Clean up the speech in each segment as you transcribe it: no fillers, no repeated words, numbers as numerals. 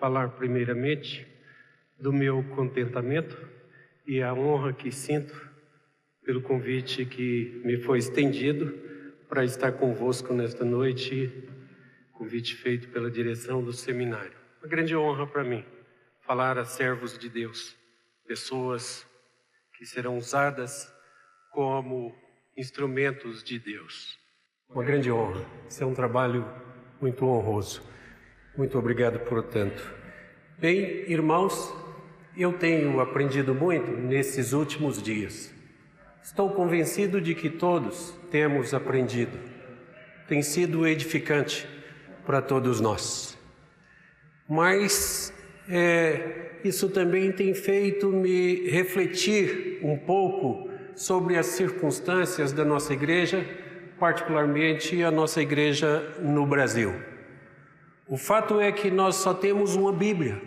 falar primeiramente do meu contentamento e a honra que sinto pelo convite que me foi estendido para estar convosco nesta noite, convite feito pela direção do seminário. Uma grande honra para mim falar a servos de Deus, pessoas que serão usadas como instrumentos de Deus. Uma grande honra, isso é um trabalho muito honroso. Muito obrigado por tanto. Bem, irmãos, eu tenho aprendido muito nesses últimos dias. Estou convencido de que todos temos aprendido. Tem sido edificante para todos nós. Mas isso também tem feito me refletir um pouco sobre as circunstâncias da nossa igreja, particularmente a nossa igreja no Brasil. O fato é que nós só temos uma Bíblia.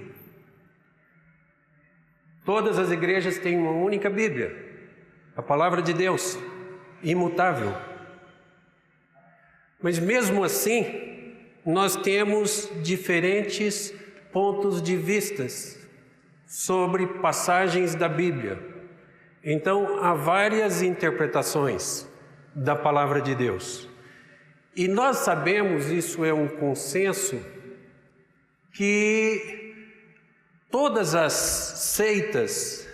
Todas as igrejas têm uma única Bíblia, a Palavra de Deus, imutável. Mas mesmo assim, nós temos diferentes pontos de vistas sobre passagens da Bíblia. Então, há várias interpretações da Palavra de Deus. E nós sabemos, isso é um consenso, que todas as seitas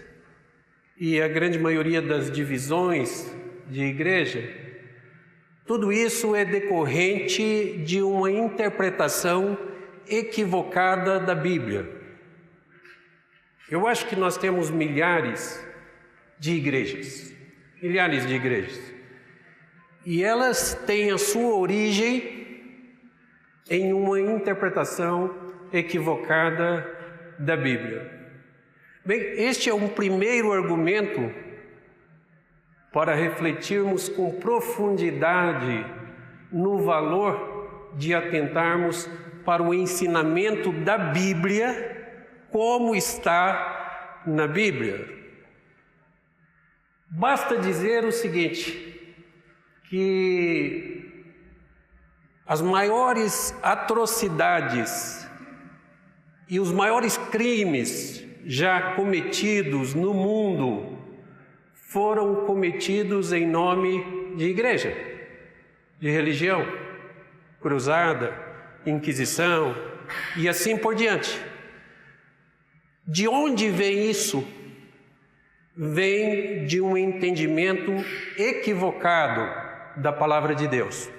e a grande maioria das divisões de igreja, tudo isso é decorrente de uma interpretação equivocada da Bíblia. Eu acho que nós temos milhares de igrejas, e elas têm a sua origem em uma interpretação equivocada da Bíblia. Bem, este é um primeiro argumento para refletirmos com profundidade no valor de atentarmos para o ensinamento da Bíblia como está na Bíblia. Basta dizer o seguinte, que as maiores atrocidades e os maiores crimes já cometidos no mundo foram cometidos em nome de igreja, de religião, cruzada, inquisição e assim por diante. De onde vem isso? Vem de um entendimento equivocado da Palavra de Deus.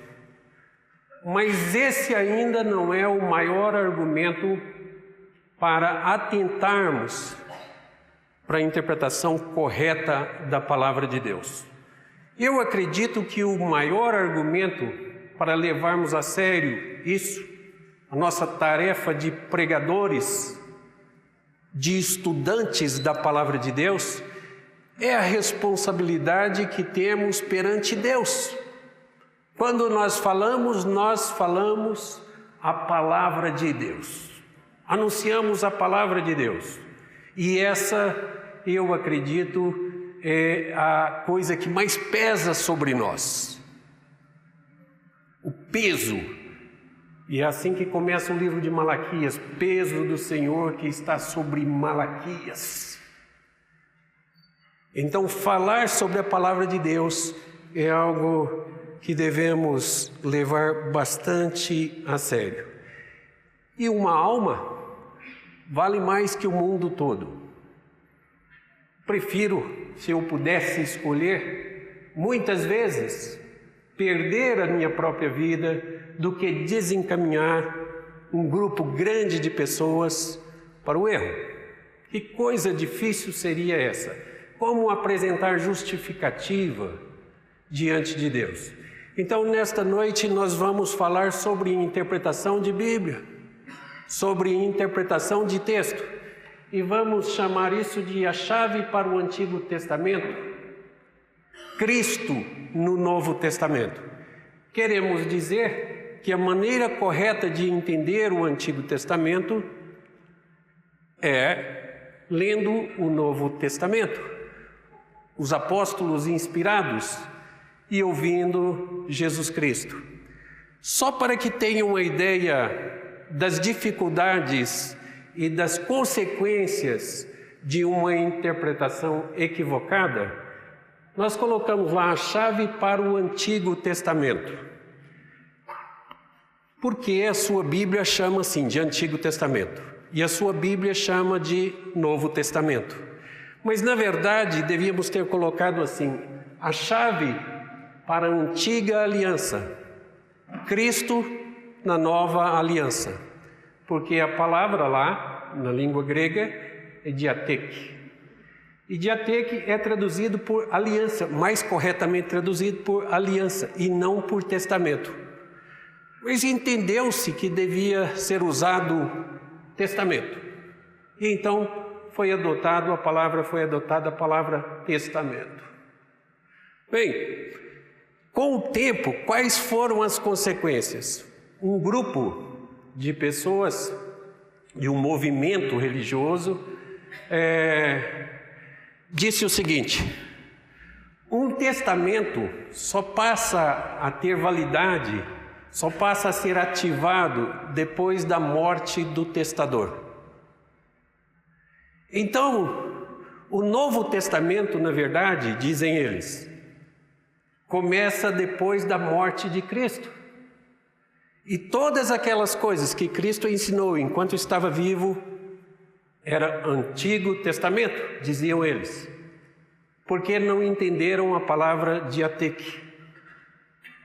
Mas esse ainda não é o maior argumento para atentarmos para a interpretação correta da Palavra de Deus. Eu acredito que o maior argumento para levarmos a sério isso, a nossa tarefa de pregadores, de estudantes da Palavra de Deus, é a responsabilidade que temos perante Deus. Quando nós falamos a Palavra de Deus. Anunciamos a Palavra de Deus. E essa, eu acredito, é a coisa que mais pesa sobre nós. O peso. E é assim que começa o livro de Malaquias. Peso do Senhor que está sobre Malaquias. Então, falar sobre a Palavra de Deus é algo que devemos levar bastante a sério. E uma alma vale mais que o mundo todo. Prefiro, se eu pudesse escolher, muitas vezes, perder a minha própria vida do que desencaminhar um grupo grande de pessoas para o erro. Que coisa difícil seria essa? Como apresentar justificativa diante de Deus? Então, nesta noite, nós vamos falar sobre interpretação de Bíblia, sobre interpretação de texto, e vamos chamar isso de a chave para o Antigo Testamento, Cristo no Novo Testamento. Queremos dizer que a maneira correta de entender o Antigo Testamento é lendo o Novo Testamento, os apóstolos inspirados, e ouvindo Jesus Cristo. Só para que tenham uma ideia das dificuldades e das consequências de uma interpretação equivocada, nós colocamos lá a chave para o Antigo Testamento. Porque a sua Bíblia chama assim de Antigo Testamento e a sua Bíblia chama de Novo Testamento. Mas na verdade devíamos ter colocado assim: a chave para a Antiga Aliança, Cristo na Nova Aliança. Porque a palavra lá, na língua grega, é diatek. E diatek é traduzido por aliança, mais corretamente traduzido por aliança e não por testamento. Mas entendeu-se que devia ser usado testamento. E então foi adotada a palavra testamento. Bem, com o tempo, quais foram as consequências? Um grupo de pessoas, de um movimento religioso, disse o seguinte: um testamento só passa a ter validade, só passa a ser ativado depois da morte do testador. Então, o Novo Testamento, na verdade, dizem eles, começa depois da morte de Cristo. E todas aquelas coisas que Cristo ensinou enquanto estava vivo, era Antigo Testamento, diziam eles, porque não entenderam a palavra diatek,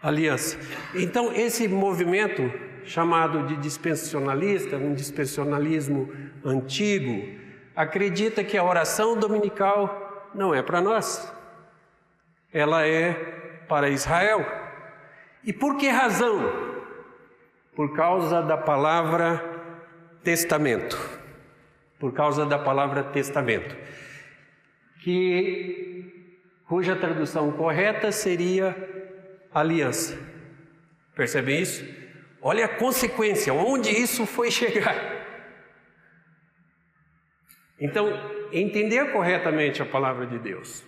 aliança. Então, esse movimento chamado de dispensacionalista, um dispensacionalismo antigo, acredita que a oração dominical não é para nós, ela é para Israel. E por que razão? Por causa da palavra testamento. Por causa da palavra testamento, cuja tradução correta seria aliança. Percebem isso? Olha a consequência, onde isso foi chegar. Então, entender corretamente a palavra de Deus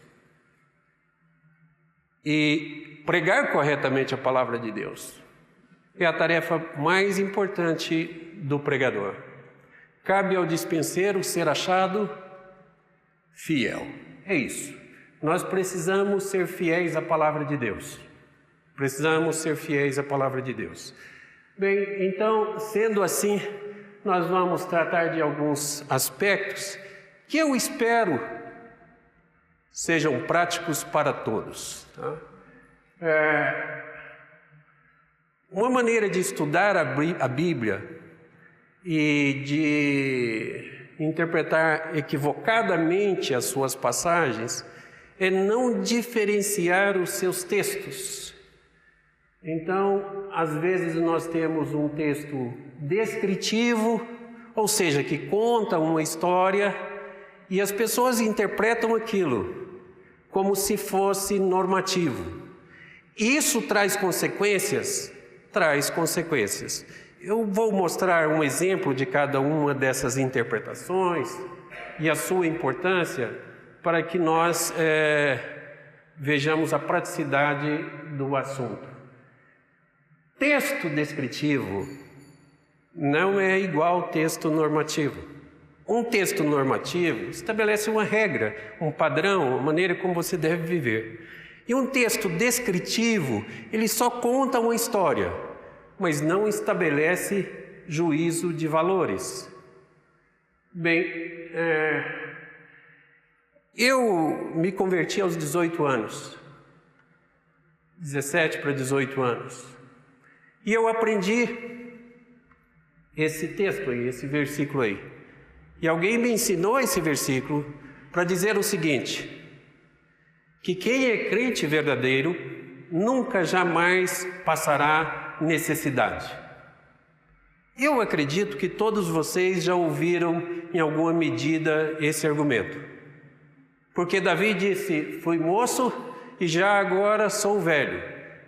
e pregar corretamente a palavra de Deus é a tarefa mais importante do pregador. Cabe ao dispenseiro ser achado fiel. É isso. Nós precisamos ser fiéis à palavra de Deus. Precisamos ser fiéis à palavra de Deus. Bem, então, sendo assim, nós vamos tratar de alguns aspectos que eu espero sejam práticos para todos. Tá? Uma maneira de estudar a Bíblia e de interpretar equivocadamente as suas passagens é não diferenciar os seus textos. Então, às vezes nós temos um texto descritivo, ou seja, que conta uma história, e as pessoas interpretam aquilo como se fosse normativo. Isso traz consequências? Traz consequências. Eu vou mostrar um exemplo de cada uma dessas interpretações e a sua importância para que nós vejamos a praticidade do assunto. Texto descritivo não é igual ao texto normativo. Um texto normativo estabelece uma regra, um padrão, uma maneira como você deve viver. E um texto descritivo, ele só conta uma história, mas não estabelece juízo de valores. Bem, eu me converti aos 18 anos, 17 para 18 anos, e eu aprendi esse texto aí, esse versículo aí. E alguém me ensinou esse versículo para dizer o seguinte: que quem é crente verdadeiro nunca jamais passará necessidade. Eu acredito que todos vocês já ouviram em alguma medida esse argumento. Porque Davi disse: fui moço e já agora sou velho,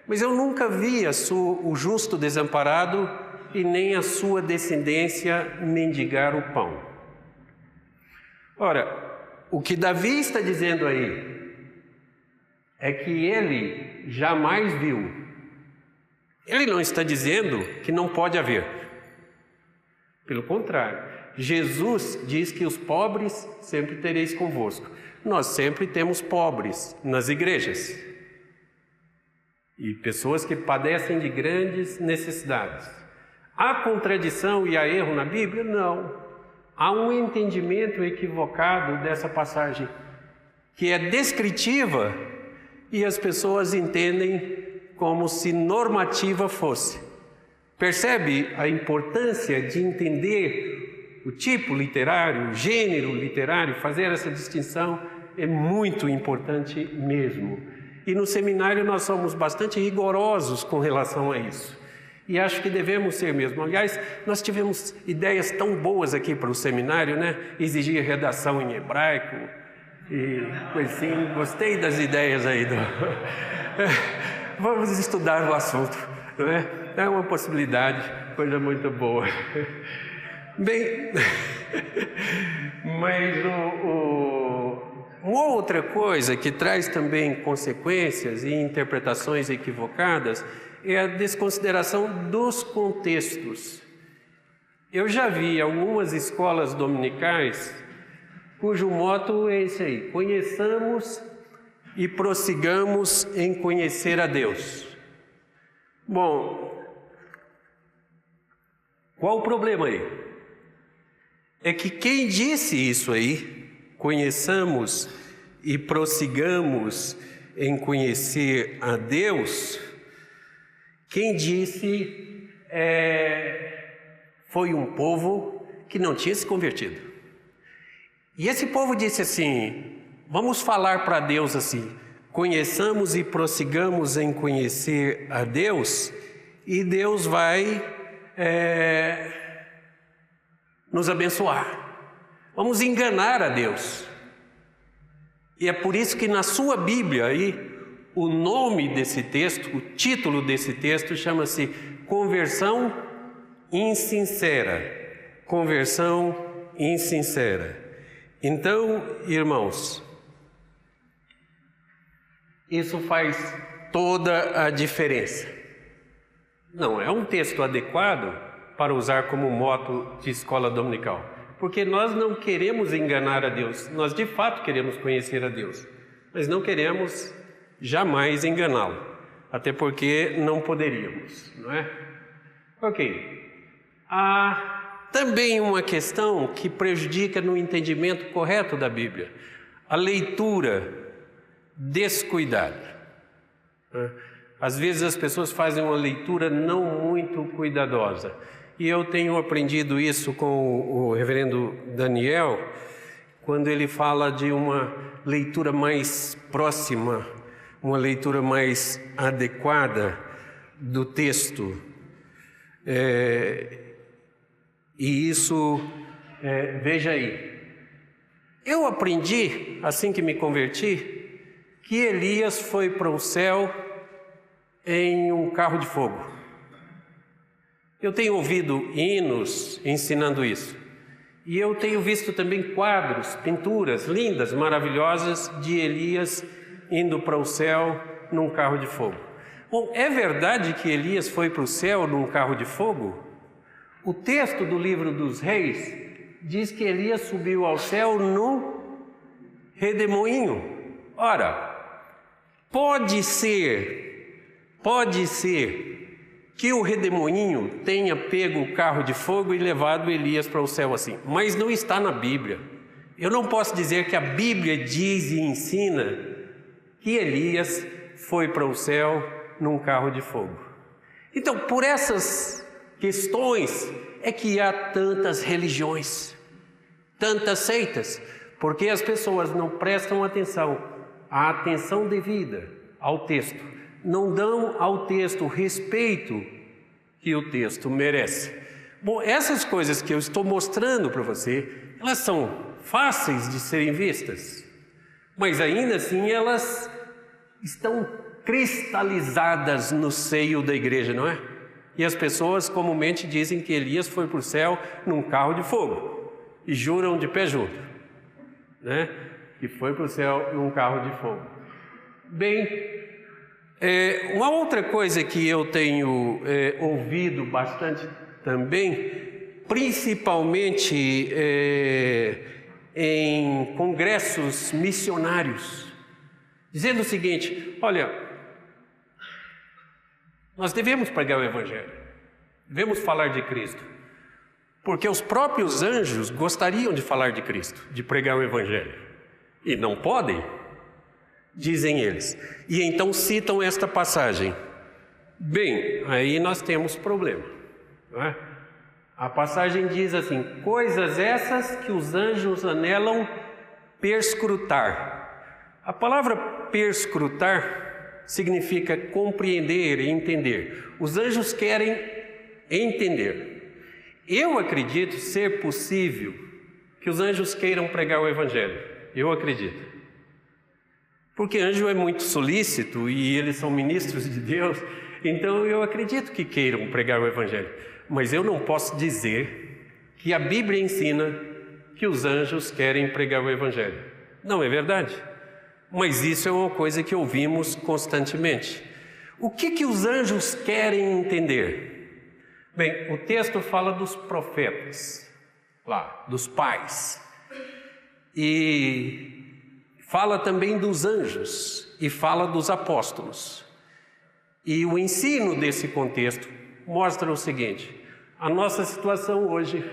mas eu nunca vi o justo desamparado e nem a sua descendência mendigar o pão. Ora, o que Davi está dizendo aí é que ele jamais viu. Ele não está dizendo que não pode haver. Pelo contrário, Jesus diz que os pobres sempre tereis convosco. Nós sempre temos pobres nas igrejas. E pessoas que padecem de grandes necessidades. Há contradição e há erro na Bíblia? Não. Há um entendimento equivocado dessa passagem, que é descritiva e as pessoas entendem como se normativa fosse. Percebe a importância de entender o tipo literário, o gênero literário, fazer essa distinção é muito importante mesmo. E no seminário nós somos bastante rigorosos com relação a isso. E acho que devemos ser mesmo. Aliás, nós tivemos ideias tão boas aqui para o seminário, né? Exigir redação em hebraico e coisa assim. Gostei das ideias aí. Vamos estudar o assunto, não é? É uma possibilidade, coisa muito boa. Bem, mas uma outra coisa que traz também consequências e interpretações equivocadas é a desconsideração dos contextos. Eu já vi algumas escolas dominicais cujo motto é esse aí: conheçamos e prossigamos em conhecer a Deus. Bom, qual o problema aí? É que quem disse isso aí, conheçamos e prossigamos em conhecer a Deus, quem disse foi um povo que não tinha se convertido. E esse povo disse assim: vamos falar para Deus assim, conheçamos e prossigamos em conhecer a Deus, e Deus vai nos abençoar. Vamos enganar a Deus. E é por isso que na sua Bíblia aí, o nome desse texto, o título desse texto chama-se Conversão Insincera. Conversão Insincera. Então, irmãos, isso faz toda a diferença. Não é um texto adequado para usar como motto de escola dominical, porque nós não queremos enganar a Deus, nós de fato queremos conhecer a Deus, mas não queremos jamais enganá-lo, até porque não poderíamos, não é? Ok. Há também uma questão que prejudica no entendimento correto da Bíblia: a leitura descuidada. Às vezes as pessoas fazem uma leitura não muito cuidadosa. E eu tenho aprendido isso com o reverendo Daniel, quando ele fala de uma leitura mais próxima, uma leitura mais adequada do texto. E isso, veja aí, eu aprendi, assim que me converti, que Elias foi para o céu em um carro de fogo. Eu tenho ouvido hinos ensinando isso. E eu tenho visto também quadros, pinturas lindas, maravilhosas de Elias indo para o céu num carro de fogo. Bom, é verdade que Elias foi para o céu num carro de fogo? O texto do livro dos Reis diz que Elias subiu ao céu num redemoinho. Ora, pode ser que o redemoinho tenha pego o carro de fogo e levado Elias para o céu assim, mas não está na Bíblia. Eu não posso dizer que a Bíblia diz e ensina que Elias foi para o céu num carro de fogo. Então, por essas questões é que há tantas religiões, tantas seitas, porque as pessoas não prestam a atenção devida ao texto. Não dão ao texto o respeito que o texto merece. Bom, essas coisas que eu estou mostrando para você, elas são fáceis de serem vistas, mas ainda assim elas estão cristalizadas no seio da igreja, não é? E as pessoas comumente dizem que Elias foi para o céu num carro de fogo e juram de pé junto, né? Que foi para o céu num carro de fogo. Bem, uma outra coisa que eu tenho ouvido bastante também principalmente em congressos missionários, dizendo o seguinte: olha, nós devemos pregar o Evangelho, devemos falar de Cristo, porque os próprios anjos gostariam de falar de Cristo, de pregar o Evangelho, e não podem, dizem eles. E então citam esta passagem. Bem, aí nós temos problema, não é? A passagem diz assim: coisas essas que os anjos anelam perscrutar. A palavra perscrutar significa compreender e entender. Os anjos querem entender. Eu acredito ser possível que os anjos queiram pregar o Evangelho. Eu acredito. Porque anjo é muito solícito e eles são ministros de Deus, então eu acredito que queiram pregar o Evangelho. Mas eu não posso dizer que a Bíblia ensina que os anjos querem pregar o Evangelho. Não é verdade? Mas isso é uma coisa que ouvimos constantemente. O que os anjos querem entender? Bem, o texto fala dos profetas, lá, dos pais. E fala também dos anjos e fala dos apóstolos. E o ensino desse contexto mostra o seguinte: a nossa situação hoje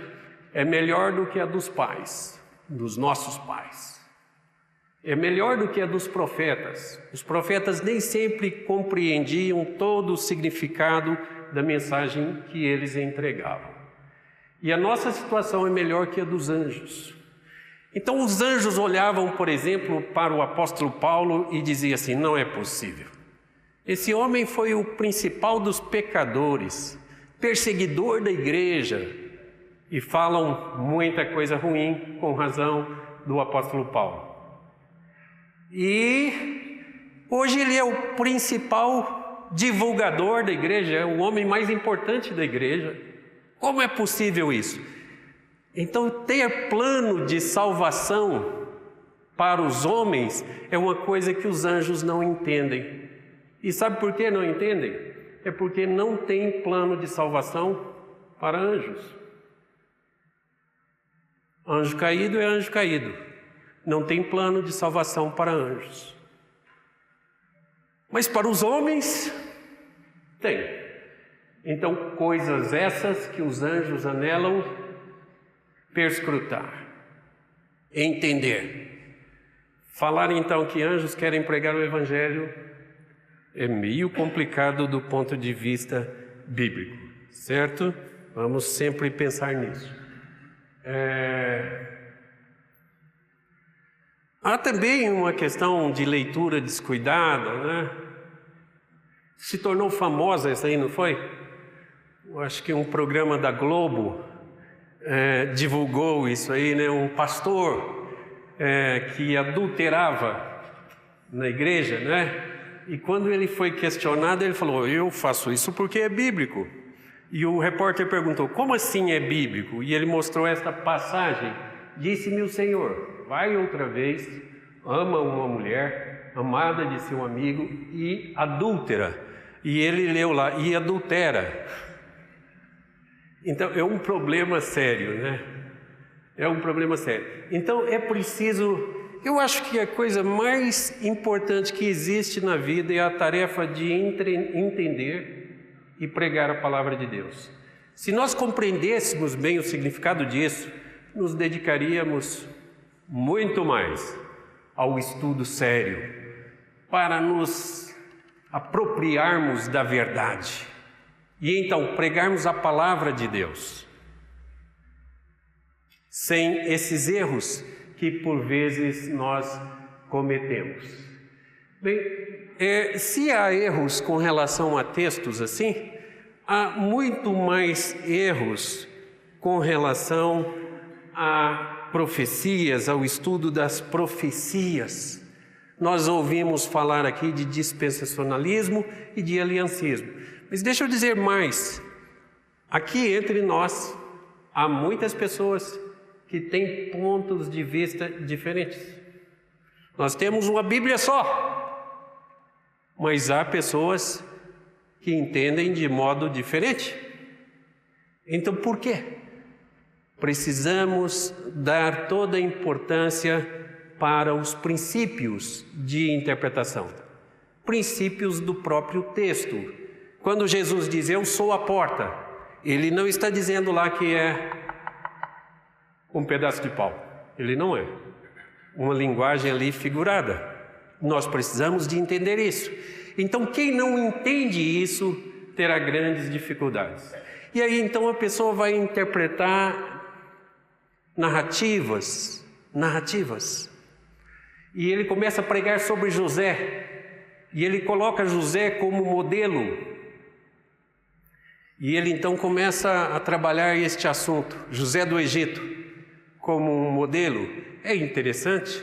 é melhor do que a dos pais, dos nossos pais. É melhor do que a dos profetas. Os profetas nem sempre compreendiam todo o significado da mensagem que eles entregavam. E a nossa situação é melhor que a dos anjos. Então os anjos olhavam, por exemplo, para o apóstolo Paulo e diziam assim: não é possível. Esse homem foi o principal dos pecadores, perseguidor da igreja. E falam muita coisa ruim, com razão, do apóstolo Paulo. E hoje ele é o principal divulgador da igreja, é o homem mais importante da igreja. Como é possível isso? Então, ter plano de salvação para os homens é uma coisa que os anjos não entendem. E sabe por que não entendem? É porque não tem plano de salvação para anjos. Anjo caído é anjo caído. Não tem plano de salvação para anjos. Mas para os homens, tem. Então, coisas essas que os anjos anelam perscrutar, entender. Falar então que anjos querem pregar o Evangelho é meio complicado do ponto de vista bíblico, certo? Vamos sempre pensar nisso. Há também uma questão de leitura descuidada, né? Se tornou famosa essa aí, não foi? Eu acho que um programa da Globo divulgou isso aí, né? Um pastor que adulterava na igreja, né? E quando ele foi questionado, ele falou: eu faço isso porque é bíblico. E o repórter perguntou: como assim é bíblico? E ele mostrou esta passagem: disse-me o Senhor, vai outra vez, ama uma mulher, amada de seu amigo e adúltera. E ele leu lá: e adultera. Então é um problema sério, né? É um problema sério. Então é preciso... Eu acho que a coisa mais importante que existe na vida é a tarefa de entender e pregar a palavra de Deus. Se nós compreendêssemos bem o significado disso, nos dedicaríamos muito mais ao estudo sério, para nos apropriarmos da verdade e então pregarmos a palavra de Deus, sem esses erros que por vezes nós cometemos. Bem, se há erros com relação a textos assim, há muito mais erros com relação a profecias, ao estudo das profecias. Nós ouvimos falar aqui de dispensacionalismo e de aliancismo. Mas deixa eu dizer mais. Aqui entre nós há muitas pessoas que têm pontos de vista diferentes. Nós temos uma Bíblia só, mas há pessoas que entendem de modo diferente. Então por quê? precisamos dar toda a importância para os princípios de interpretação, princípios do próprio texto. Quando Jesus diz, eu sou a porta, ele não está dizendo lá que é um pedaço de pau. Ele não é. Uma linguagem ali figurada. Nós precisamos de entender isso. Então, quem não entende isso, terá grandes dificuldades. E aí, então, a pessoa vai interpretar narrativas. E ele começa a pregar sobre José. E ele coloca José como modelo. E ele então começa a trabalhar este assunto, José do Egito, como um modelo. É interessante,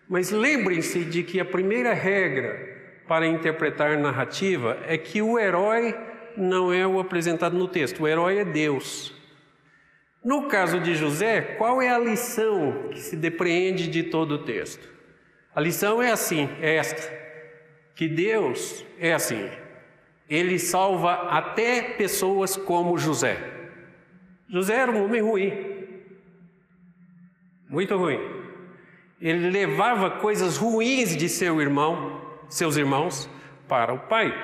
mas lembrem-se de que a primeira regra para interpretar narrativa é que o herói não é o apresentado no texto, o herói é Deus. No caso de José, qual é a lição que se depreende de todo o texto? A lição é assim, é esta, que Deus é assim. Ele salva até pessoas como José. José era um homem ruim, muito ruim. Ele levava coisas ruins de seus irmãos, para o pai.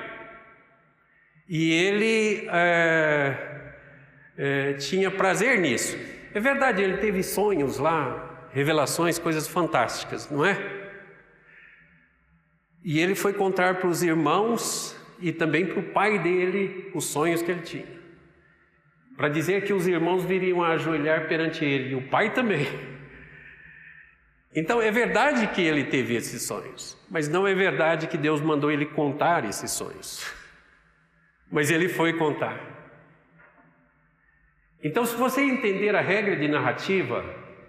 E ele tinha prazer nisso. É verdade, ele teve sonhos lá, revelações, coisas fantásticas, não é? E ele foi contar para os irmãos e também para o pai dele os sonhos que ele tinha, para dizer que os irmãos viriam a ajoelhar perante ele, e o pai também. Então é verdade que ele teve esses sonhos, mas não é verdade que Deus mandou ele contar esses sonhos, mas ele foi contar. Então, se você entender a regra de narrativa,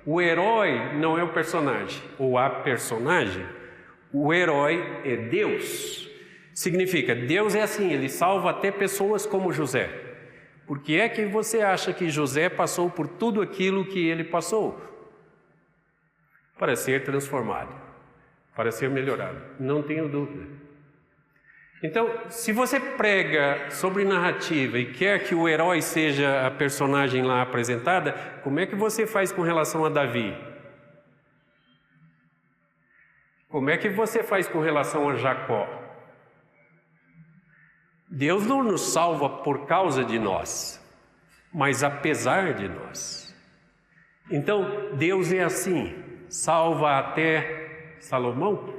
o herói não é o personagem ou a personagem, o herói é Deus. Significa, Deus é assim, Ele salva até pessoas como José. Por que é que você acha que José passou por tudo aquilo que ele passou? Para ser transformado, para ser melhorado, não tenho dúvida. Então, se você prega sobre narrativa e quer que o herói seja a personagem lá apresentada, como é que você faz com relação a Davi? Como é que você faz com relação a Jacó? Deus não nos salva por causa de nós, mas apesar de nós. Então, Deus é assim, salva até Salomão.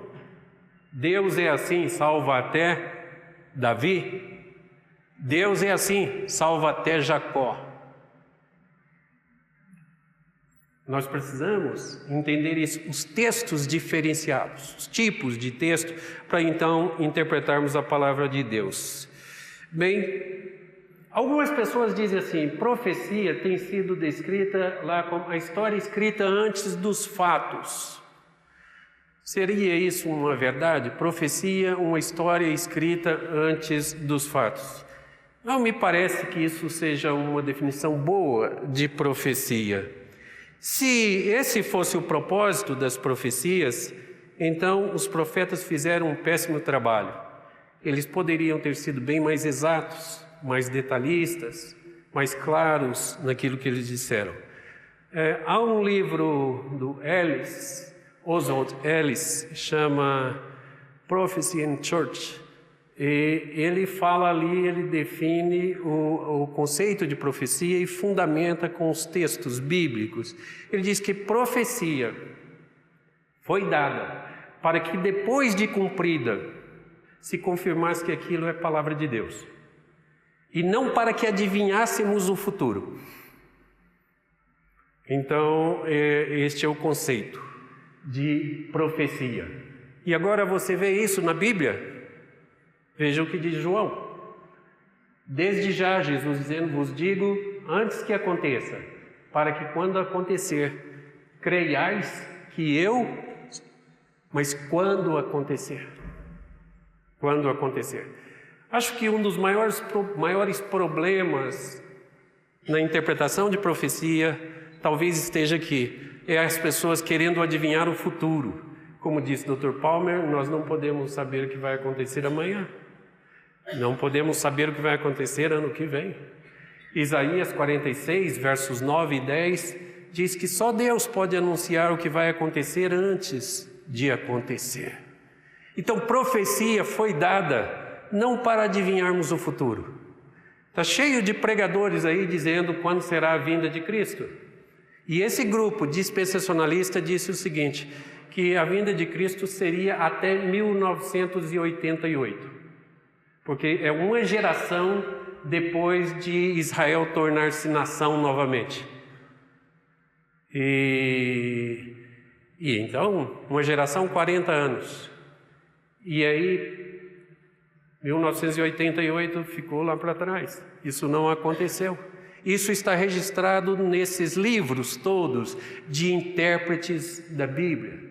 Deus é assim, salva até Davi. Deus é assim, salva até Jacó. Nós precisamos entender isso, os textos diferenciados, os tipos de texto, para então interpretarmos a palavra de Deus. Bem, algumas pessoas dizem assim, profecia tem sido descrita lá como a história escrita antes dos fatos. Seria isso uma verdade? Profecia, uma história escrita antes dos fatos. Não me parece que isso seja uma definição boa de profecia. Se esse fosse o propósito das profecias, então os profetas fizeram um péssimo trabalho. Eles poderiam ter sido bem mais exatos, mais detalhistas, mais claros naquilo que eles disseram. Há um livro do Oswald Ellis, chama Prophecy in Church, e ele fala ali, ele define o conceito de profecia e fundamenta com os textos bíblicos. Ele diz que profecia foi dada para que depois de cumprida se confirmasse que aquilo é palavra de Deus, e não para que adivinhássemos o futuro. Então, este é o conceito de profecia. E agora você vê isso na Bíblia? Veja o que diz João. Desde já, Jesus dizendo, vos digo, antes que aconteça, para que quando acontecer, creiais que eu, mas quando acontecer. Quando acontecer. Acho que um dos maiores problemas na interpretação de profecia talvez esteja aqui. É as pessoas querendo adivinhar o futuro. Como disse o Dr. Palmer, nós não podemos saber o que vai acontecer amanhã. Não podemos saber o que vai acontecer ano que vem. Isaías 46, versos 9 e 10, diz que só Deus pode anunciar o que vai acontecer antes de acontecer. Então, profecia foi dada não para adivinharmos o futuro. Está cheio de pregadores aí dizendo quando será a vinda de Cristo. E esse grupo dispensacionalista disse o seguinte, que a vinda de Cristo seria até 1988. Porque é uma geração depois de Israel tornar-se nação novamente. E então, uma geração, 40 anos. E aí, 1988 ficou lá para trás. Isso não aconteceu. Isso está registrado nesses livros todos de intérpretes da Bíblia.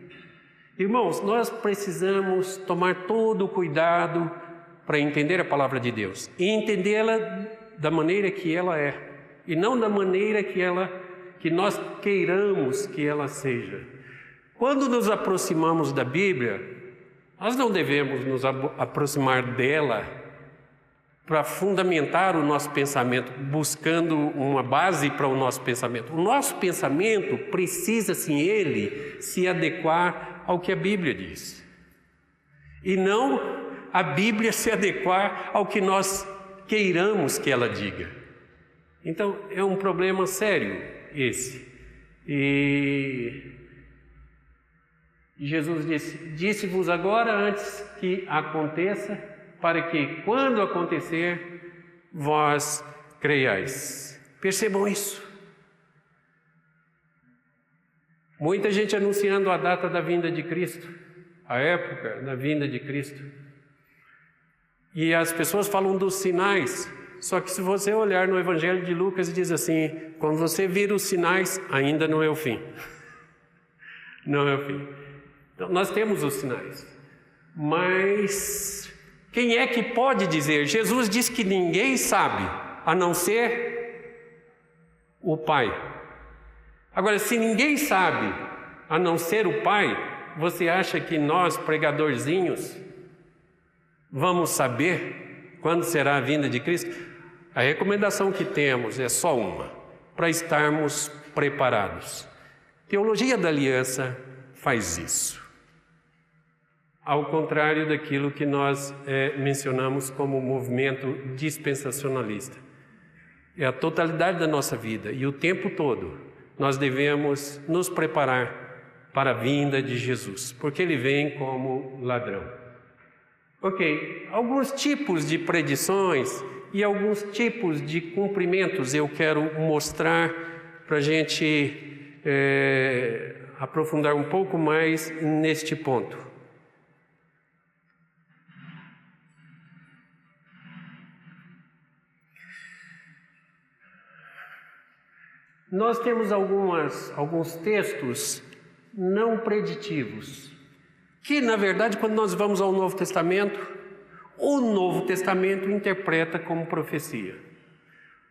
Irmãos, nós precisamos tomar todo o cuidado para entender a palavra de Deus e entendê-la da maneira que ela é e não da maneira que nós queiramos que ela seja. Quando nos aproximamos da Bíblia, nós não devemos nos aproximar dela para fundamentar o nosso pensamento, buscando uma base para o nosso pensamento. O nosso pensamento precisa, sim, ele se adequar ao que a Bíblia diz. E não a Bíblia se adequar ao que nós queiramos que ela diga. Então, é um problema sério esse. E Jesus disse-vos agora antes que aconteça, para que quando acontecer, vós creiais. Percebam isso. Muita gente anunciando a data da vinda de Cristo, a época da vinda de Cristo. E as pessoas falam dos sinais, só que se você olhar no Evangelho de Lucas, diz assim, quando você vir os sinais, ainda não é o fim. Não é o fim. Então, nós temos os sinais, mas quem é que pode dizer? Jesus diz que ninguém sabe, a não ser o Pai. Agora, se ninguém sabe, a não ser o Pai, você acha que nós, pregadorzinhos, vamos saber quando será a vinda de Cristo? A recomendação que temos é só uma, para estarmos preparados. Teologia da Aliança faz isso. Ao contrário daquilo que nós mencionamos como movimento dispensacionalista. É a totalidade da nossa vida e o tempo todo nós devemos nos preparar para a vinda de Jesus, porque Ele vem como ladrão. Ok, alguns tipos de predições e alguns tipos de cumprimentos eu quero mostrar para a gente aprofundar um pouco mais neste ponto. Nós temos alguns textos não preditivos, que na verdade quando nós vamos ao Novo Testamento, o Novo Testamento interpreta como profecia.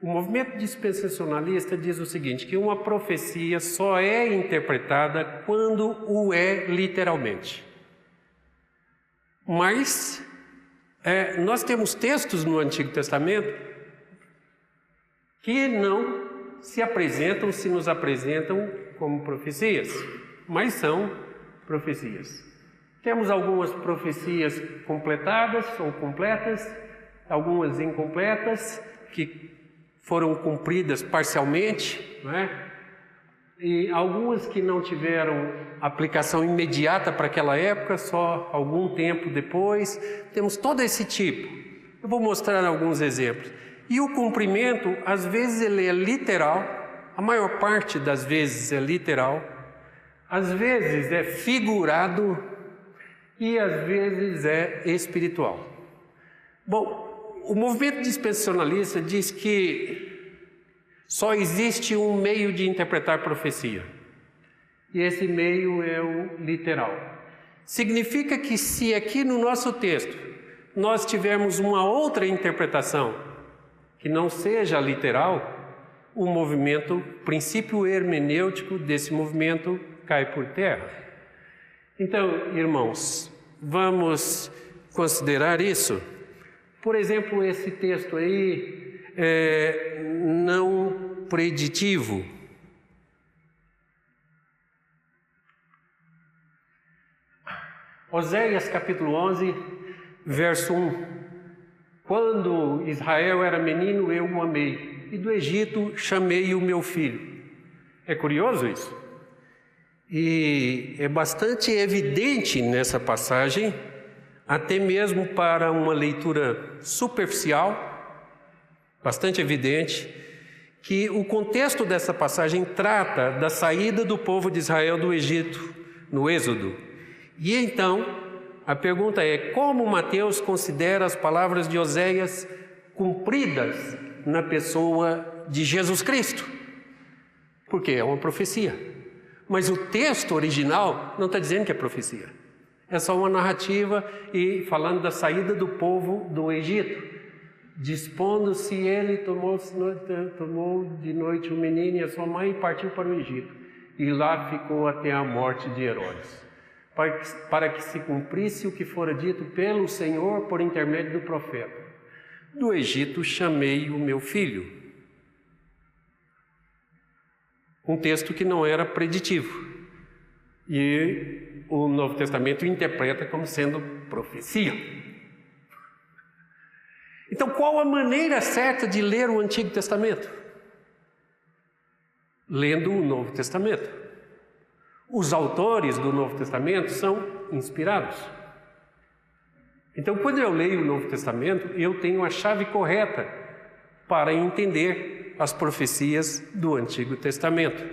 O movimento dispensacionalista diz o seguinte, que uma profecia só é interpretada quando o é literalmente. Mas nós temos textos no Antigo Testamento que não se nos apresentam como profecias, mas são profecias. Temos algumas profecias completadas ou completas, algumas incompletas, que foram cumpridas parcialmente, não é? E algumas que não tiveram aplicação imediata para aquela época, só algum tempo depois. Temos todo esse tipo. Eu vou mostrar alguns exemplos. E o cumprimento, às vezes ele é literal, a maior parte das vezes é literal, às vezes é figurado e às vezes é espiritual. Bom, o movimento dispensacionalista diz que só existe um meio de interpretar profecia, e esse meio é o literal. Significa que se aqui no nosso texto nós tivermos uma outra interpretação, que não seja literal, o princípio hermenêutico desse movimento cai por terra. Então, irmãos, vamos considerar isso. Por exemplo, esse texto aí não preditivo. Oséias capítulo 11, verso 1. Quando Israel era menino, eu o amei, e do Egito chamei o meu filho. É curioso isso? E é bastante evidente nessa passagem, até mesmo para uma leitura superficial, bastante evidente, que o contexto dessa passagem trata da saída do povo de Israel do Egito, no Êxodo. E então, a pergunta é: como Mateus considera as palavras de Oséias cumpridas na pessoa de Jesus Cristo? Porque é uma profecia. Mas o texto original não está dizendo que é profecia. É só uma narrativa e falando da saída do povo do Egito. Dispondo-se ele, tomou de noite o menino e a sua mãe e partiu para o Egito. E lá ficou até a morte de Herodes. Para que se cumprisse o que fora dito pelo Senhor por intermédio do profeta. Do Egito chamei o meu filho. Um texto que não era preditivo. E o Novo Testamento interpreta como sendo profecia. Então, qual a maneira certa de ler o Antigo Testamento? Lendo o Novo Testamento. Os autores do Novo Testamento são inspirados. Então, quando eu leio o Novo Testamento, eu tenho a chave correta para entender as profecias do Antigo Testamento.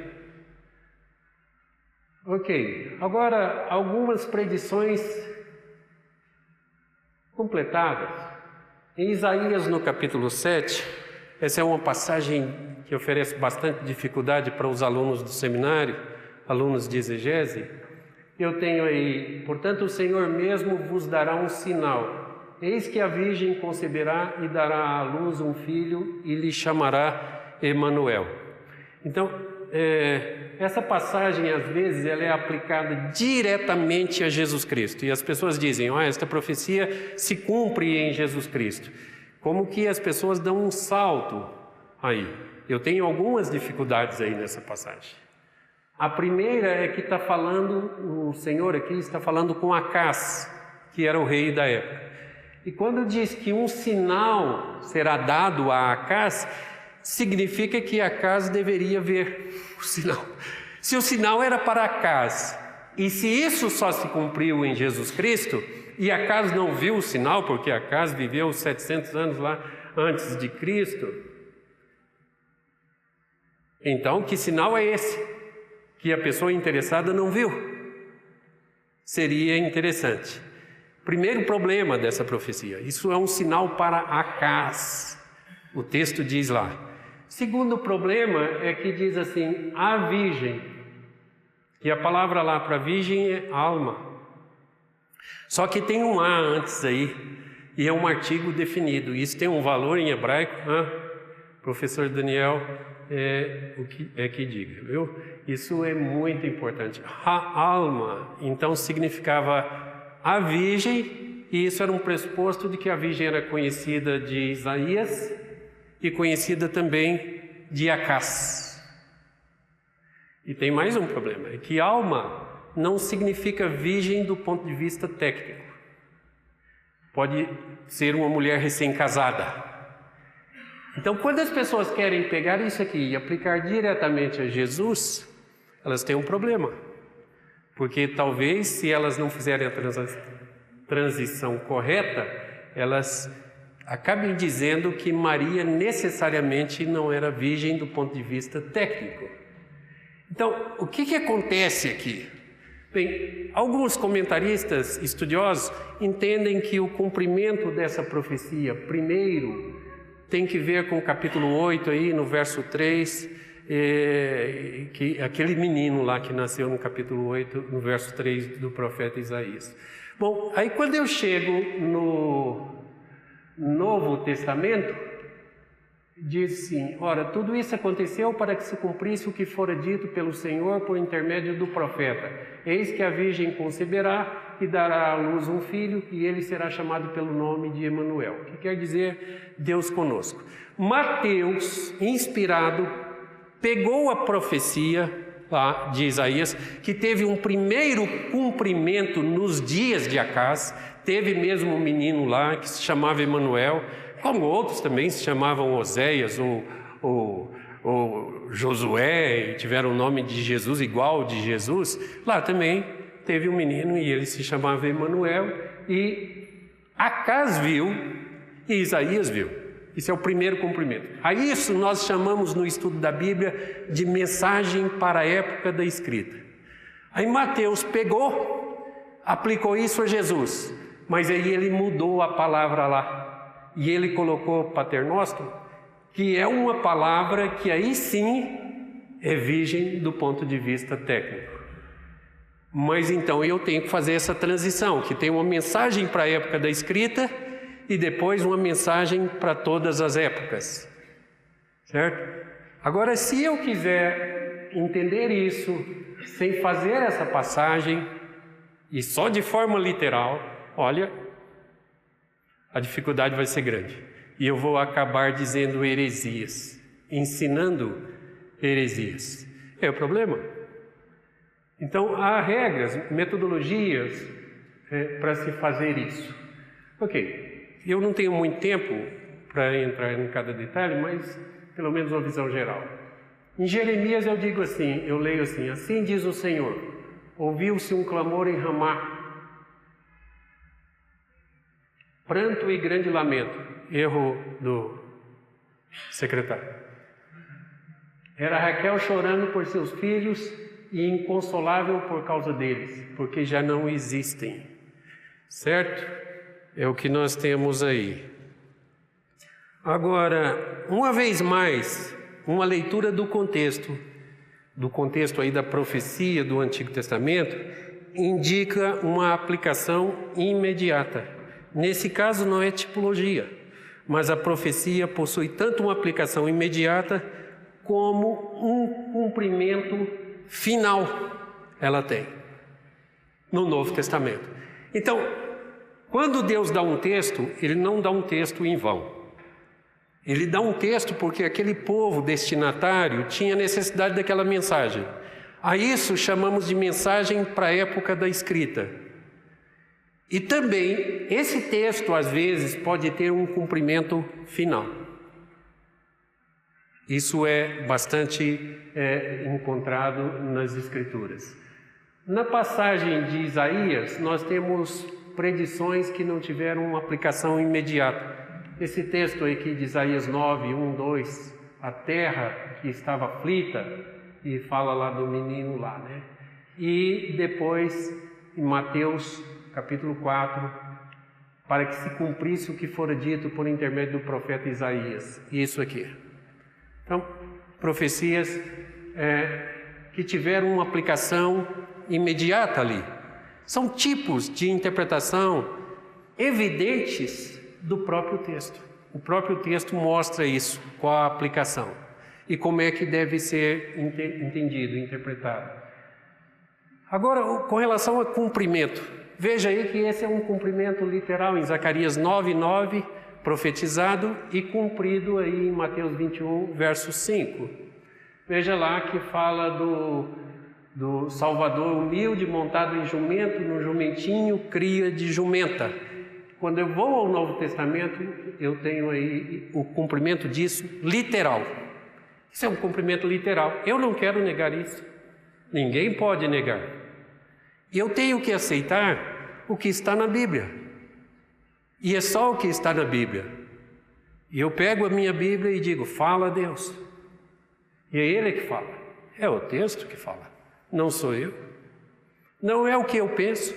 Ok, agora algumas predições completadas. Em Isaías, no capítulo 7, essa é uma passagem que oferece bastante dificuldade para os alunos do seminário, alunos de exegese. Eu tenho aí: portanto, o Senhor mesmo vos dará um sinal. Eis que a virgem conceberá e dará à luz um filho e lhe chamará Emanuel. Então, essa passagem, às vezes, ela é aplicada diretamente a Jesus Cristo. E as pessoas dizem: esta profecia se cumpre em Jesus Cristo. Como que as pessoas dão um salto aí. Eu tenho algumas dificuldades aí nessa passagem. A primeira é que está falando, o Senhor aqui está falando com Acás, que era o rei da época. E quando diz que um sinal será dado a Acás, significa que Acás deveria ver o sinal. Se o sinal era para Acás, e se isso só se cumpriu em Jesus Cristo, e Acás não viu o sinal, porque Acás viveu 700 anos lá antes de Cristo, então que sinal é esse? Que a pessoa interessada não viu? Seria interessante. Primeiro problema dessa profecia: isso é um sinal para Acás. O texto diz lá. Segundo problema é que diz assim: a virgem. E a palavra lá para virgem é alma. Só que tem um A antes aí, e é um artigo definido. Isso tem um valor em hebraico. Professor Daniel que diga, viu? Isso é muito importante. A alma, então, significava a virgem, e isso era um pressuposto de que a virgem era conhecida de Isaías e conhecida também de Acás. E tem mais um problema, é que alma não significa virgem do ponto de vista técnico. Pode ser uma mulher recém-casada. Então, quando as pessoas querem pegar isso aqui e aplicar diretamente a Jesus, elas têm um problema. Porque talvez, se elas não fizerem a transição correta, elas acabem dizendo que Maria necessariamente não era virgem do ponto de vista técnico. Então, o que acontece aqui? Bem, alguns comentaristas estudiosos entendem que o cumprimento dessa profecia, primeiro, tem que ver com o capítulo 8 aí, no verso 3, que aquele menino lá que nasceu no capítulo 8, no verso 3 do profeta Isaías. Bom, aí quando eu chego no Novo Testamento, diz assim: ora, tudo isso aconteceu para que se cumprisse o que fora dito pelo Senhor por intermédio do profeta. Eis que a virgem conceberá e dará à luz um filho, e ele será chamado pelo nome de Emanuel, que quer dizer Deus conosco. Mateus, inspirado, pegou a profecia lá de Isaías, que teve um primeiro cumprimento nos dias de Acás. Teve mesmo um menino lá que se chamava Emanuel, como outros também se chamavam Oséias ou Josué, e tiveram o nome de Jesus igual de Jesus. Lá também teve um menino e ele se chamava Emanuel, e Acás viu e Isaías viu. Isso é o primeiro cumprimento. A isso nós chamamos no estudo da Bíblia de mensagem para a época da escrita. Aí Mateus pegou, aplicou isso a Jesus, mas aí ele mudou a palavra lá e ele colocou paternóstolo, que é uma palavra que aí sim é virgem do ponto de vista técnico. Mas então eu tenho que fazer essa transição, que tem uma mensagem para a época da escrita e depois uma mensagem para todas as épocas, certo? Agora, se eu quiser entender isso sem fazer essa passagem e só de forma literal, olha, a dificuldade vai ser grande e eu vou acabar dizendo heresias, ensinando heresias. É o problema. Então, há regras, metodologias para se fazer isso. Ok. Eu não tenho muito tempo para entrar em cada detalhe, mas pelo menos uma visão geral. Em Jeremias eu digo assim, eu leio assim: assim diz o Senhor, ouviu-se um clamor em Ramá, pranto e grande lamento. Erro do secretário. Era Raquel chorando por seus filhos e inconsolável por causa deles, porque já não existem. Certo? É o que nós temos aí. Agora, uma vez mais, uma leitura do contexto aí da profecia do Antigo Testamento, indica uma aplicação imediata. Nesse caso não é tipologia, mas a profecia possui tanto uma aplicação imediata como um cumprimento final ela tem no Novo Testamento. Então, quando Deus dá um texto, Ele não dá um texto em vão. Ele dá um texto porque aquele povo destinatário tinha necessidade daquela mensagem. A isso chamamos de mensagem para a época da escrita. E também, esse texto, às vezes, pode ter um cumprimento final. Isso é bastante encontrado nas Escrituras. Na passagem de Isaías, nós temos predições que não tiveram uma aplicação imediata. Esse texto aqui de Isaías 9, 1, 2, a terra que estava aflita, e fala lá do menino lá, né? E depois, em Mateus capítulo 4, para que se cumprisse o que fora dito por intermédio do profeta Isaías. Isso aqui. Então, profecias que tiveram uma aplicação imediata ali. São tipos de interpretação evidentes do próprio texto. O próprio texto mostra isso, qual a aplicação e como é que deve ser entendido, interpretado. Agora, com relação ao cumprimento, veja aí que esse é um cumprimento literal em Zacarias 9:9, profetizado e cumprido aí em Mateus 21, verso 5. Veja lá que fala do Salvador humilde, montado em jumento, no jumentinho, cria de jumenta. Quando eu vou ao Novo Testamento, eu tenho aí o cumprimento disso literal. Isso é um cumprimento literal. Eu não quero negar isso. Ninguém pode negar. E eu tenho que aceitar o que está na Bíblia. E é só o que está na Bíblia. E eu pego a minha Bíblia e digo: fala a Deus. E é Ele que fala. É o texto que fala. Não sou eu. Não é o que eu penso.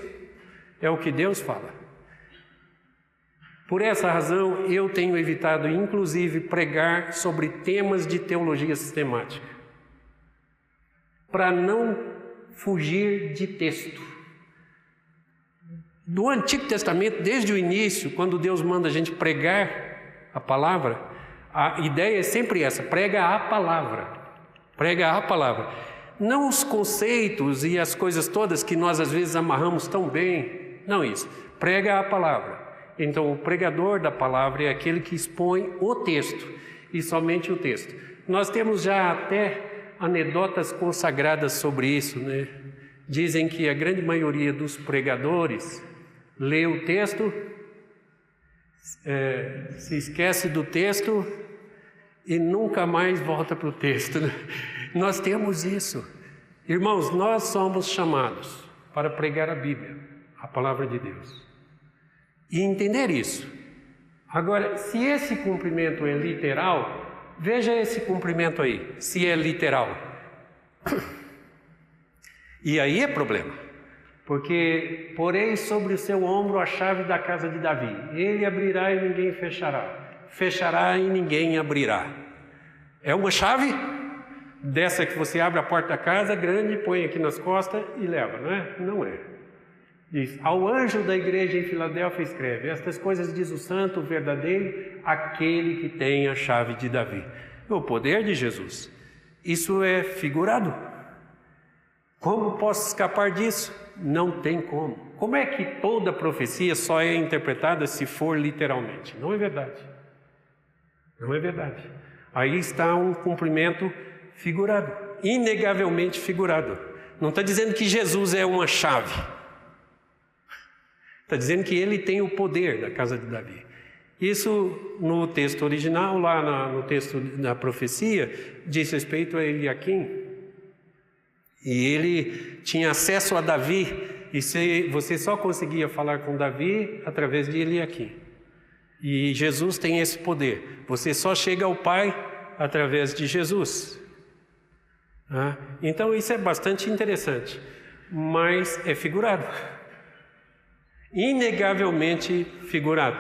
É o que Deus fala. Por essa razão, eu tenho evitado, inclusive, pregar sobre temas de teologia sistemática, para não fugir de texto. Do Antigo Testamento, desde o início, quando Deus manda a gente pregar a palavra, A ideia é sempre essa: prega a palavra. Prega a palavra. Não os conceitos e as coisas todas que nós às vezes amarramos tão bem. Não isso. Prega a palavra. Então, o pregador da palavra é aquele que expõe o texto, e somente o texto. Nós temos já até anedotas consagradas sobre isso, né? Dizem que a grande maioria dos pregadores lê o texto, se esquece do texto e nunca mais volta para o texto, né? Nós temos isso. Irmãos, nós somos chamados para pregar a Bíblia, a palavra de Deus. E entender isso. Agora, se esse cumprimento é literal, veja esse cumprimento aí, se é literal. E aí é problema, porque porei sobre o seu ombro a chave da casa de Davi. Ele abrirá e ninguém fechará, fechará e ninguém abrirá. É uma chave dessa que você abre a porta da casa grande, põe aqui nas costas e leva, não é? Não é. Diz: ao anjo da igreja em Filadélfia escreve: estas coisas diz o santo, o verdadeiro, aquele que tem a chave de Davi. O poder de Jesus. Isso é figurado. Como posso escapar disso? Não tem como. Como é que toda profecia só é interpretada se for literalmente? Não é verdade. Não é verdade. Aí está um cumprimento figurado, inegavelmente figurado. Não está dizendo que Jesus é uma chave. Está dizendo que ele tem o poder da casa de Davi. Isso no texto original, lá no texto da profecia, diz respeito a Eliaquim. E ele tinha acesso a Davi, e você só conseguia falar com Davi através de Eliaquim. E Jesus tem esse poder. Você só chega ao Pai através de Jesus. Então isso é bastante interessante, mas é figurado. Inegavelmente figurado.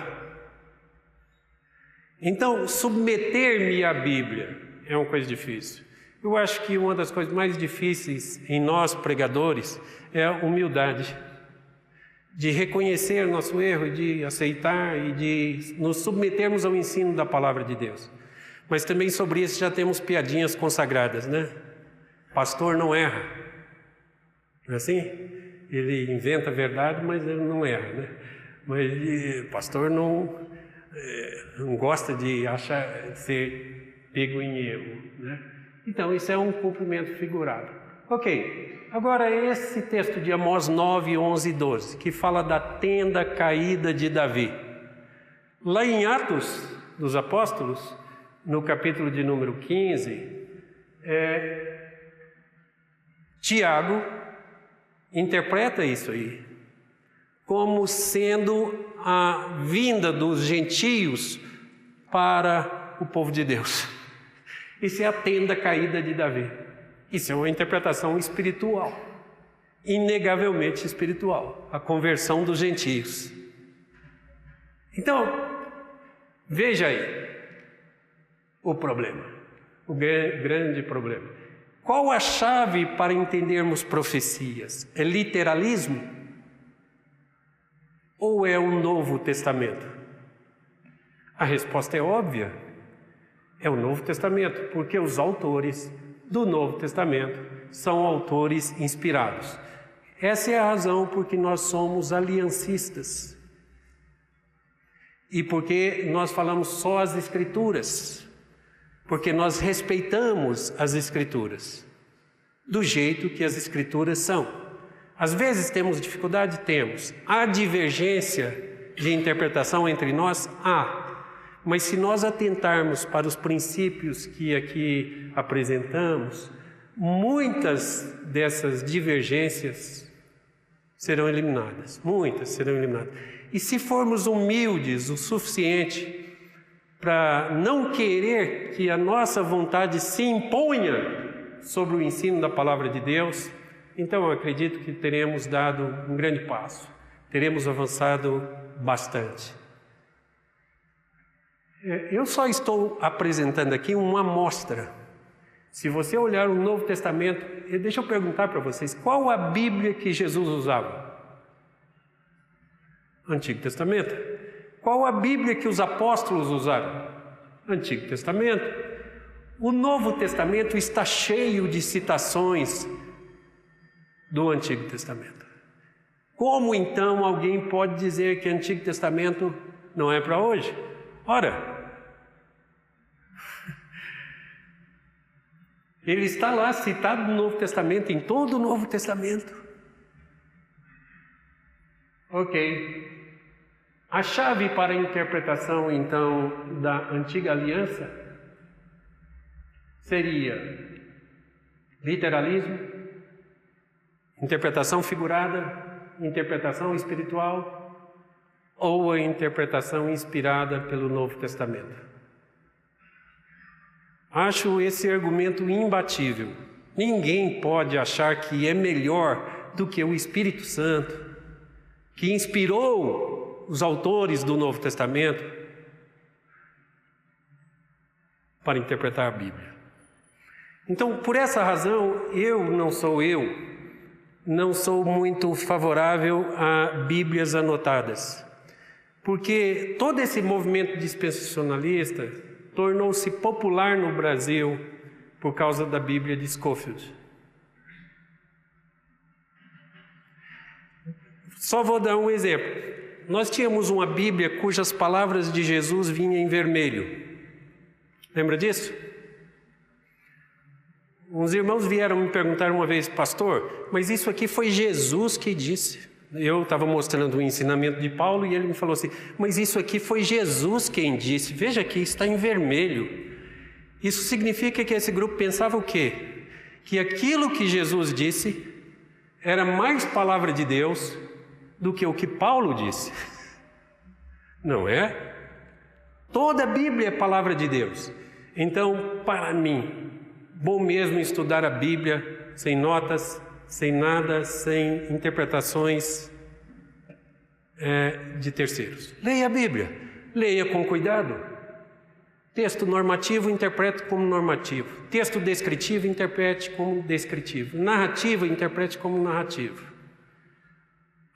Então, submeter-me à Bíblia é uma coisa difícil. Eu acho que uma das coisas mais difíceis em nós pregadores é a humildade, de reconhecer nosso erro, de aceitar e de nos submetermos ao ensino da palavra de Deus. Mas também sobre isso já temos piadinhas consagradas, né? Pastor não erra. Não é assim? Ele inventa a verdade, mas ele não erra, né? Mas pastor não gosta de ser pego em erro, né? Então, isso é um cumprimento figurado. Ok, agora esse texto de Amós 9, 11 e 12, que fala da tenda caída de Davi. Lá em Atos dos Apóstolos, no capítulo de número 15, Tiago interpreta isso aí como sendo a vinda dos gentios para o povo de Deus. Isso é a tenda caída de Davi. Isso é uma interpretação espiritual, inegavelmente espiritual, a conversão dos gentios. Então, veja aí o problema, o grande problema. Qual a chave para entendermos profecias? É literalismo? Ou é o Novo Testamento? A resposta é óbvia. É o Novo Testamento, porque os autores do Novo Testamento são autores inspirados. Essa é a razão por que nós somos aliancistas. E porque nós falamos só as Escrituras. Porque nós respeitamos as Escrituras, do jeito que as Escrituras são. Às vezes temos dificuldade? Temos. Há divergência de interpretação entre nós? Há. Mas se nós atentarmos para os princípios que aqui apresentamos, muitas dessas divergências serão eliminadas. Muitas serão eliminadas. E se formos humildes o suficiente para não querer que a nossa vontade se imponha sobre o ensino da palavra de Deus, então eu acredito que teremos dado um grande passo, teremos avançado bastante. Eu só estou apresentando aqui uma amostra. Se você olhar o Novo Testamento, deixa eu perguntar para vocês, qual a Bíblia que Jesus usava? Antigo Testamento. Qual a Bíblia que os apóstolos usaram? Antigo Testamento. O Novo Testamento está cheio de citações do Antigo Testamento. Como então alguém pode dizer que o Antigo Testamento não é para hoje? Ora, ele está lá citado no Novo Testamento, em todo o Novo Testamento. Ok. A chave para a interpretação, então, da Antiga Aliança seria literalismo, interpretação figurada, interpretação espiritual ou a interpretação inspirada pelo Novo Testamento. Acho esse argumento imbatível. Ninguém pode achar que é melhor do que o Espírito Santo, que inspirou os autores do Novo Testamento para interpretar a Bíblia. Então, por essa razão, eu não sou muito favorável a Bíblias anotadas, porque todo esse movimento dispensacionalista tornou-se popular no Brasil por causa da Bíblia de Scofield. Só vou dar um exemplo. Nós tínhamos uma Bíblia cujas palavras de Jesus vinham em vermelho. Lembra disso? Uns irmãos vieram me perguntar uma vez, pastor, mas isso aqui foi Jesus que disse. Eu estava mostrando o ensinamento de Paulo e ele me falou assim, mas isso aqui foi Jesus quem disse. Veja aqui, está em vermelho. Isso significa que esse grupo pensava o quê? Que aquilo que Jesus disse era mais palavra de Deus do que o que Paulo disse. Não é? Toda a Bíblia é palavra de Deus. Então, para mim, bom mesmo estudar a Bíblia sem notas, sem nada, sem interpretações de terceiros. Leia a Bíblia, leia com cuidado. Texto normativo, interprete como normativo. Texto descritivo, interprete como descritivo. Narrativa, interprete como narrativo.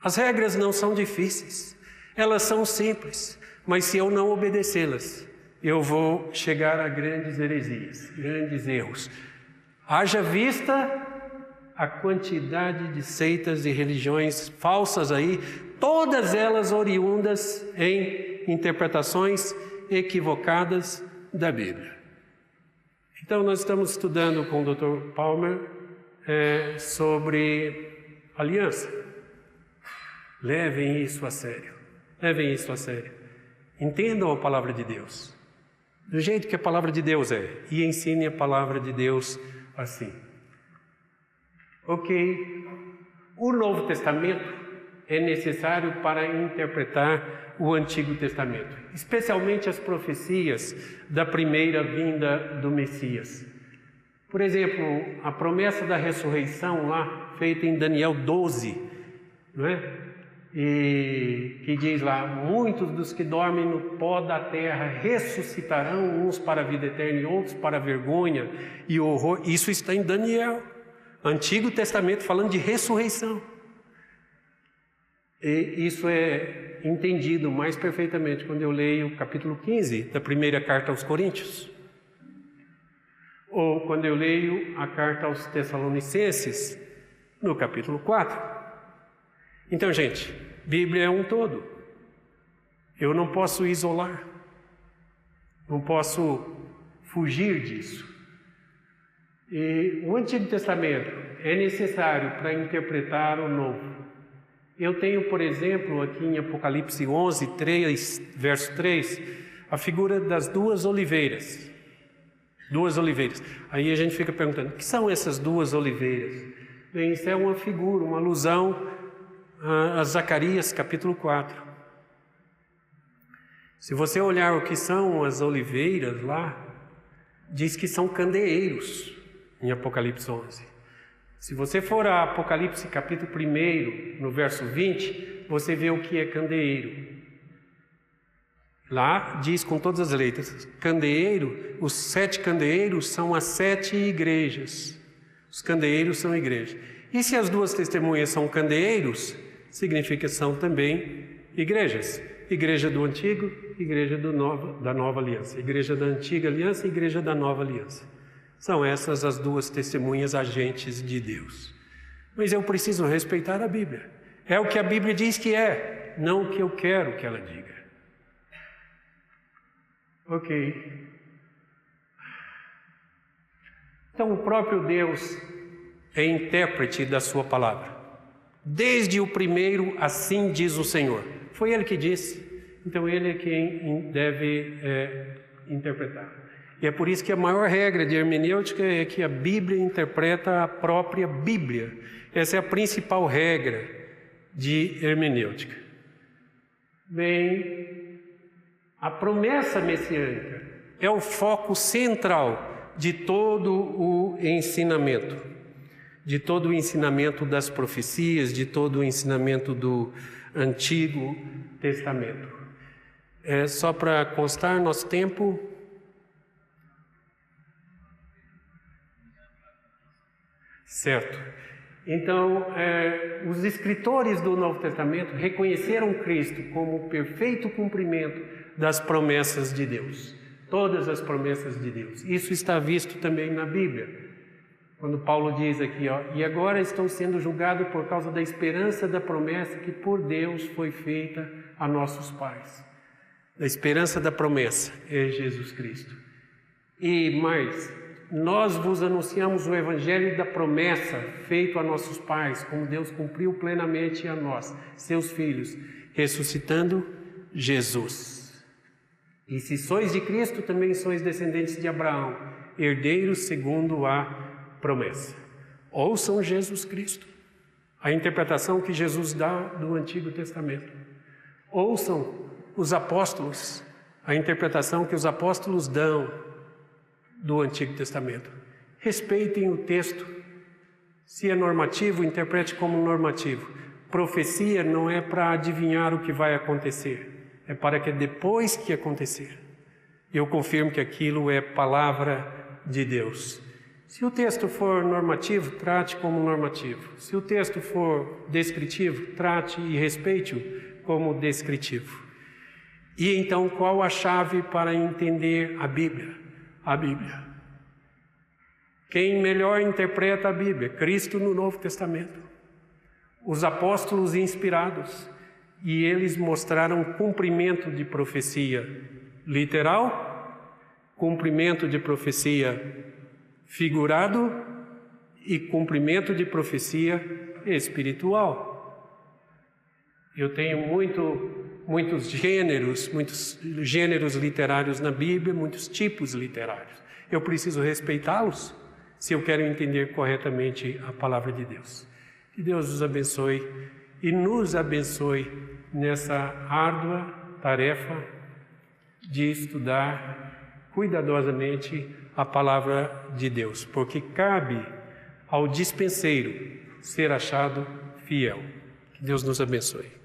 As regras não são difíceis, elas são simples, mas se eu não obedecê-las, eu vou chegar a grandes heresias, grandes erros. Haja vista a quantidade de seitas e religiões falsas aí, todas elas oriundas em interpretações equivocadas da Bíblia. Então nós estamos estudando com o Dr. Palmer sobre aliança. Levem isso a sério. Levem isso a sério. Entendam a palavra de Deus do jeito que a palavra de Deus é e ensinem a palavra de Deus assim. Ok. O Novo Testamento é necessário para interpretar o Antigo Testamento, especialmente as profecias da primeira vinda do Messias. Por exemplo, a promessa da ressurreição lá, feita em Daniel 12, não é? E que diz lá, muitos dos que dormem no pó da terra ressuscitarão, uns para a vida eterna e outros para a vergonha e horror. Isso está em Daniel, Antigo Testamento, falando de ressurreição. E isso é entendido mais perfeitamente quando eu leio o capítulo 15 da primeira carta aos Coríntios, ou quando eu leio a carta aos Tessalonicenses, no capítulo 4. Então, gente, Bíblia é um todo. Eu não posso isolar, não posso fugir disso. E o Antigo Testamento é necessário para interpretar o Novo. Eu tenho, por exemplo, aqui em Apocalipse 11, 3, verso 3, a figura das duas oliveiras. Duas oliveiras. Aí a gente fica perguntando, o que são essas duas oliveiras? Bem, isso é uma figura, uma alusão a Zacarias capítulo 4. Se você olhar o que são as oliveiras lá, diz que são candeeiros em Apocalipse 11. Se você for a Apocalipse capítulo 1, no verso 20, você vê o que é candeeiro. Lá diz com todas as letras, candeeiro, os 7 candeeiros são as 7 igrejas. Os candeeiros são igrejas. E se as duas testemunhas são candeeiros, significa que são também igrejas. igreja do Antigo, igreja da Nova Aliança, igreja da Antiga Aliança e igreja da Nova Aliança. São essas as duas testemunhas agentes de Deus. Mas eu preciso respeitar a Bíblia. É o que a Bíblia diz que é, não o que eu quero que ela diga. Ok. Então, o próprio Deus é intérprete da sua palavra. Desde o primeiro, assim diz o Senhor. Foi Ele que disse. Então, Ele é quem deve interpretar. E é por isso que a maior regra de hermenêutica é que a Bíblia interpreta a própria Bíblia. Essa é a principal regra de hermenêutica. Bem, a promessa messiânica é o foco central de todo o ensinamento. De todo o ensinamento das profecias, de todo o ensinamento do Antigo Testamento. Só para constar nosso tempo. Certo. Então, os escritores do Novo Testamento reconheceram Cristo como o perfeito cumprimento das promessas de Deus. Todas as promessas de Deus. Isso está visto também na Bíblia. Quando Paulo diz aqui, e agora estão sendo julgados por causa da esperança da promessa que por Deus foi feita a nossos pais. A esperança da promessa é Jesus Cristo. E mais, nós vos anunciamos o evangelho da promessa feito a nossos pais, como Deus cumpriu plenamente a nós, seus filhos, ressuscitando Jesus. E se sois de Cristo, também sois descendentes de Abraão, herdeiros segundo a promessa. Ouçam Jesus Cristo, a interpretação que Jesus dá do Antigo Testamento. Ouçam os apóstolos, a interpretação que os apóstolos dão do Antigo Testamento. Respeitem o texto. Se é normativo, interprete como normativo. Profecia não é para adivinhar o que vai acontecer. É para que depois que acontecer, eu confirmo que aquilo é palavra de Deus. Se o texto for normativo, trate como normativo. Se o texto for descritivo, trate e respeite-o como descritivo. E então, qual a chave para entender a Bíblia? A Bíblia. Quem melhor interpreta a Bíblia? Cristo no Novo Testamento. Os apóstolos inspirados. E eles mostraram cumprimento de profecia literal, cumprimento de profecia figurado e cumprimento de profecia espiritual. Eu tenho muitos gêneros literários na Bíblia, muitos tipos literários. Eu preciso respeitá-los se eu quero entender corretamente a palavra de Deus. Que Deus os abençoe e nos abençoe nessa árdua tarefa de estudar cuidadosamente a palavra de Deus, porque cabe ao dispenseiro ser achado fiel. Que Deus nos abençoe.